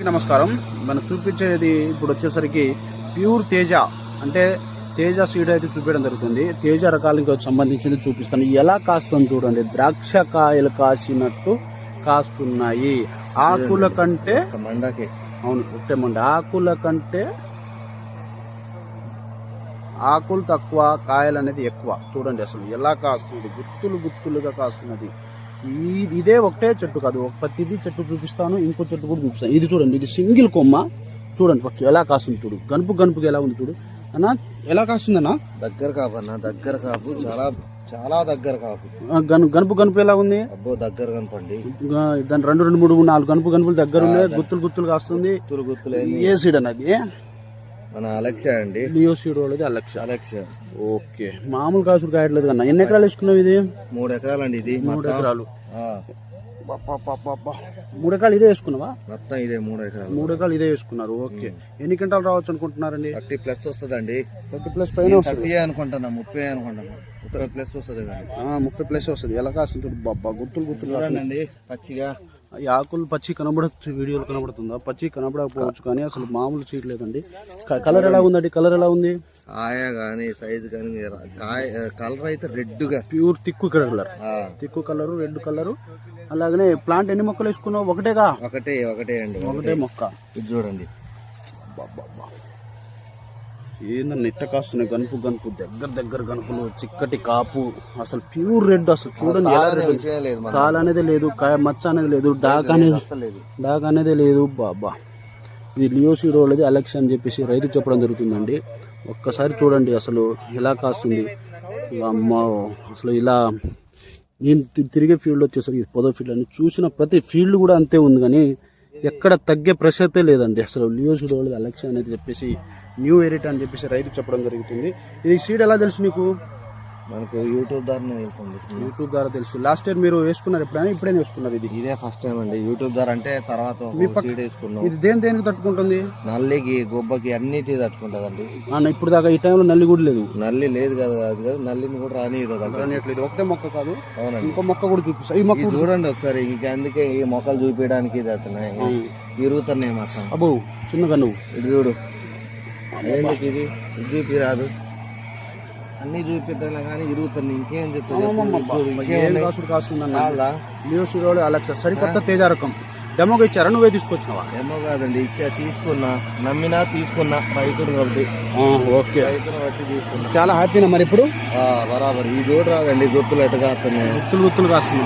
నమస్కారం. మనం చూపించేది ఇప్పుడు వచ్చేసరికి ప్యూర్ తేజ అంటే తేజ సీడ్ అయితే చూపించడం జరుగుతుంది. తేజ రకాలకు సంబంధించింది చూపిస్తాను. ఎలా కాస్తుంది చూడండి, ద్రాక్ష కాయలు కాసినట్టు కాస్తున్నాయి. ఆకుల కంటే అవును ఒకటే మండి, ఆకుల కంటే ఆకులు తక్కువ, కాయలు అనేది ఎక్కువ. చూడండి అసలు ఎలా కాస్తుంది, గుత్తులు గుత్తులుగా కాస్తున్నది. ఇదే ఒకటే చెట్టు కాదు, ప్రతిదీ చెట్టు చూపిస్తాను, ఇంకో చెట్టు కూడా చూపిస్తాను. ఇది చూడండి, ఇది సింగిల్ కొమ్మ. చూడండి ఫస్ట్ ఎలా కాస్తుంది చూడు, గనుపు గనుపుకి ఎలా ఉంది చూడు అన్నా, ఎలా కాస్తుందన్నా. దగ్గర కాపు అన్న, దగ్గర కాపు, చాలా చాలా దగ్గర కాపు. గనుపు గనుపు ఎలా ఉంది, అబ్బో దగ్గర కనపండి. దాని 2, 3, 4 గనుపులు దగ్గర ఉన్నాయి. గుత్తులు గుత్తులు కాస్తుంది. గుత్తులు ఏ సీడ్ అన్నది మన అలెక్సా అండి, లియో సీడ్ వాళ్ళది అలెక్సా. ఓకే, మామూలు కాసుడు కాయట్లేదు కన్నా. ఎన్ని ఎకరాలు వేసుకున్నావు ఇది? 3 ఎకరాలండి. ఇది 3 ఎకరాలు. 3 ఎకరాలు ఇదే వేసుకున్నావా? మొత్తం ఇదే 3 ఎకరాలు. 3 ఎకరాలు ఇదే వేసుకున్నారు. ఓకే, ఎన్ని క్వింటాలు రావచ్చు అనుకుంటున్నారండి? 30+ వస్తుందండి. 30+ పైన వస్తుంది 30 అనుకుంటున్నా, 30 అనుకుంటున్నా. 30+ వస్తుంది కానీ 30+ వస్తుంది. ఎలా కాస్తుంది చూడు బాబా, గుత్తులు గుత్తులు కాదండి. పచ్చిగా ఈ ఆకులు పచ్చి కనబడచ్చు, వీడియోలు కనబడుతుందా? పచ్చి కనబడకపోవచ్చు, కానీ అసలు మామూలు చేయట్లేదండి. కలర్ ఎలా ఉందండి? కలర్ ఎలా ఉంది? ఆయా కానీ సైజు కానీ కలర్ అయితే రెడ్ గా pure thick colour, thick colour, red colour. అలాగనే ప్లాంట్ ఎన్ని మొక్కలు వేసుకున్నావు? ఒకటేగా? ఒకటే అండి, ఒకటే మొక్క. ఇది చూడండి ఏందన్న ఇట్ట కాస్తున్నాయి, గనుపు గనుపు, దగ్గర గనుపులు, చిక్కటి కాపు, అసలు ప్యూర్ రెడ్. అసలు చూడండి, తాల్ అనేది లేదు, మచ్చ అనేది లేదు, డాక్ అనేది లేదు. బాబా, ఇది లియో సీడ్ వాళ్ళది అలెక్సా అని చెప్పేసి రైతు చెప్పడం జరుగుతుందండి. ఒక్కసారి చూడండి అసలు ఎలా కాస్తుంది. అమ్మ, అసలు ఇలా నేను తిరిగే ఫీల్డ్ వచ్చేసరికి పొద ఫీల్డ్ అని చూసిన ప్రతి ఫీల్డ్ కూడా అంతే ఉంది, కానీ ఎక్కడ తగ్గే ప్రసక్తే లేదండి. అసలు లియో సీడ్ వాళ్ళది అలెక్సా అనేది చెప్పేసి న్యూ వెరైటీ అని చెప్పేసి రైతు చెప్పడం జరుగుతుంది. ఇది సీడ్ ఎలా తెలుసు నీకు? మనకు యూట్యూబ్ ద్వారా తెలుసు. యూట్యూబ్ ద్వారా తెలుసు. లాస్ట్ ఇయర్ మీరు వేసుకున్నారు ఎప్పుడైనా? ఇప్పుడైనా వేసుకున్నారు? ఇది ఇదే ఫస్ట్ టైం అండి. యూట్యూబ్ ద్వారా అంటే తర్వాత వేసుకున్నాం. ఇది దేనికి తట్టుకుంటుంది? నల్లికి, గొబ్బకి, అన్నిటి తట్టుకుంటదండి. ఇప్పుడు దాకా ఈ టైంలో నల్లి కూడా లేదు. నల్లి లేదు కదా, నల్లిని కూడా రానియట్లేదు. ఒకటే మొక్క కాదు, అవునండి, ఇంకో మొక్క కూడా చూపిస్తా. ఈ మొక్క చూడండి ఒకసారి. ఇంకా అందుకే ఈ మొక్కలు చూపించడానికి ఇది అవుతున్నాయి, ఇరుగుతున్నాయి మొత్తం. అబ్బో, చిన్నగా నువ్వు ఇది చూడు, ఇది చూపి రాదు, అన్ని చూపిద్దాం కానీ ఇరుగుతుంది. ఇంకేం చెప్తాను? లియో సీడ్ వాళ్ళది అలెక్సా సరికొత్త తేజ రకం. డెమోగా ఇచ్చారా? నువ్వే తీసుకొచ్చినావా? డెమో కాదండి, తీసుకున్నా, నమ్మినా తీసుకున్నా, రైతుడు కాబట్టి. ఓకే, రైతును బట్టి తీసుకున్నా. చాలా హ్యాపీనా మరి ఇప్పుడు? బరాబర్. ఈ జోడు రాదండి, గుత్తులు ఎట్ట కాస్తున్నాయి, గుత్తులు గుత్తులు కాస్తుంది.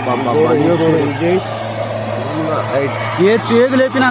ఏ చేతి లేపినా